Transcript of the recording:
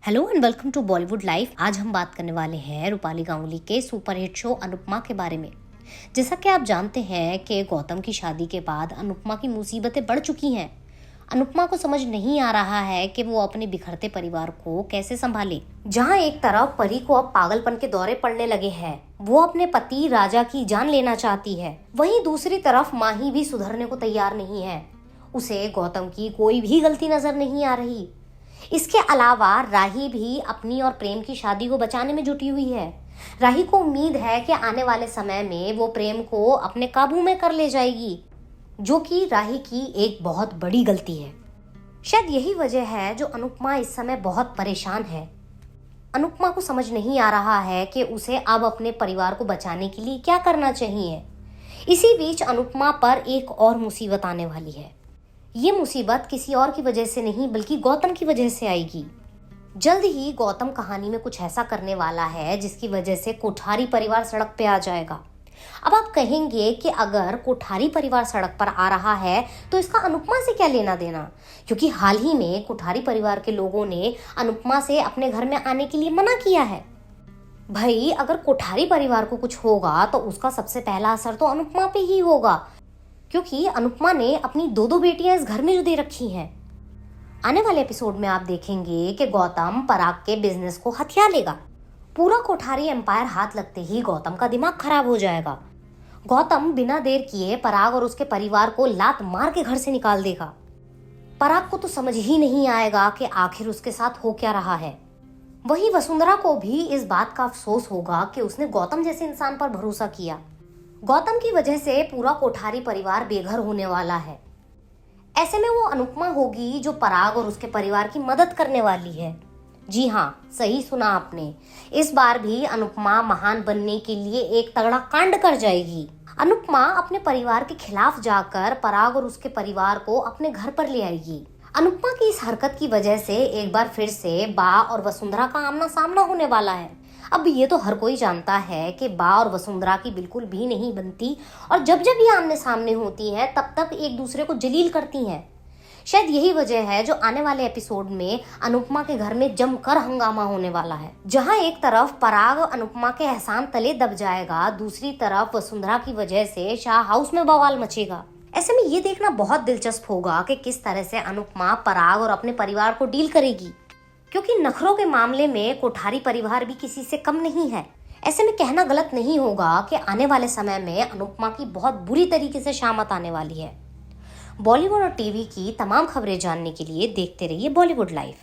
Hello and welcome to Bollywood Life. आज हम बात करने वाले हैं रूपाली गांगुली के सुपरहिट शो अनुपमा के बारे में। जैसा कि आप जानते हैं कि गौतम की शादी के बाद अनुपमा की मुसीबतें बढ़ चुकी हैं। अनुपमा को समझ नहीं आ रहा है कि वो अपने बिखरते परिवार को कैसे संभाले। जहां एक तरफ परी को अब पागलपन के दौरे पड़ने लगे हैं, वो अपने पति राजा की जान लेना चाहती है, वहीं दूसरी तरफ माही भी सुधरने को तैयार नहीं है। उसे गौतम की कोई भी गलती नजर नहीं आ रही। इसके अलावा राही भी अपनी और प्रेम की शादी को बचाने में जुटी हुई है। राही को उम्मीद है कि आने वाले समय में वो प्रेम को अपने काबू में कर ले जाएगी, जो कि राही की एक बहुत बड़ी गलती है। शायद यही वजह है जो अनुपमा इस समय बहुत परेशान है। अनुपमा को समझ नहीं आ रहा है कि उसे अब अपने परिवार को बचाने के लिए क्या करना चाहिए। इसी बीच अनुपमा पर एक और मुसीबत आने वाली है। ये मुसीबत किसी और की वजह से नहीं बल्कि गौतम की वजह से आएगी। जल्द ही गौतम कहानी में कुछ ऐसा करने वाला है जिसकी वजह से कोठारी परिवार सड़क पे आ जाएगा। अब आप कहेंगे कि अगर कोठारी परिवार सड़क पर आ रहा है तो इसका अनुपमा से क्या लेना देना, क्योंकि हाल ही में कोठारी परिवार के लोगों ने अनुपमा से अपने घर में आने के लिए मना किया है। भाई, अगर कोठारी परिवार को कुछ होगा तो उसका सबसे पहला असर तो अनुपमा पे ही होगा, क्योंकि अनुपमा ने अपनी दो बेटियां इस घर में जो दे रखी हैं। आने वाले एपिसोड में आप देखेंगे कि गौतम पराग के बिजनेस को हथिया लेगा। पूरा कोठारी एम्पायर हाथ लगते ही गौतम का दिमाग खराब हो जाएगा। गौतम बिना देर किए पराग और उसके परिवार को लात मार के घर से निकाल देगा। पराग को तो समझ ही नहीं आएगा कि आखिर उसके साथ हो क्या रहा है। वहीं वसुंधरा को भी इस बात का अफसोस होगा कि उसने गौतम जैसे इंसान पर भरोसा किया। गौतम की वजह से पूरा कोठारी परिवार बेघर होने वाला है। ऐसे में वो अनुपमा होगी जो पराग और उसके परिवार की मदद करने वाली है। जी हाँ, सही सुना आपने। इस बार भी अनुपमा महान बनने के लिए एक तगड़ा कांड कर जाएगी। अनुपमा अपने परिवार के खिलाफ जाकर पराग और उसके परिवार को अपने घर पर ले आएगी। अनुपमा की इस हरकत की वजह से एक बार फिर से बा और वसुंधरा का आमना सामना होने वाला है। अब ये तो हर कोई जानता है कि बा और वसुंधरा की बिल्कुल भी नहीं बनती, और जब जब ये आमने सामने होती हैं तब तक एक दूसरे को जलील करती हैं। शायद यही वजह है जो आने वाले एपिसोड में अनुपमा के घर में जमकर हंगामा होने वाला है। जहां एक तरफ पराग अनुपमा के एहसान तले दब जाएगा, दूसरी तरफ वसुंधरा की वजह से शाह हाउस में बवाल मचेगा। ऐसे में ये देखना बहुत दिलचस्प होगा कि किस तरह से अनुपमा पराग और अपने परिवार को डील करेगी, क्योंकि नखरों के मामले में कोठारी परिवार भी किसी से कम नहीं है। ऐसे में कहना गलत नहीं होगा कि आने वाले समय में अनुपमा की बहुत बुरी तरीके से शामत आने वाली है। बॉलीवुड और टीवी की तमाम खबरें जानने के लिए देखते रहिए बॉलीवुड लाइव।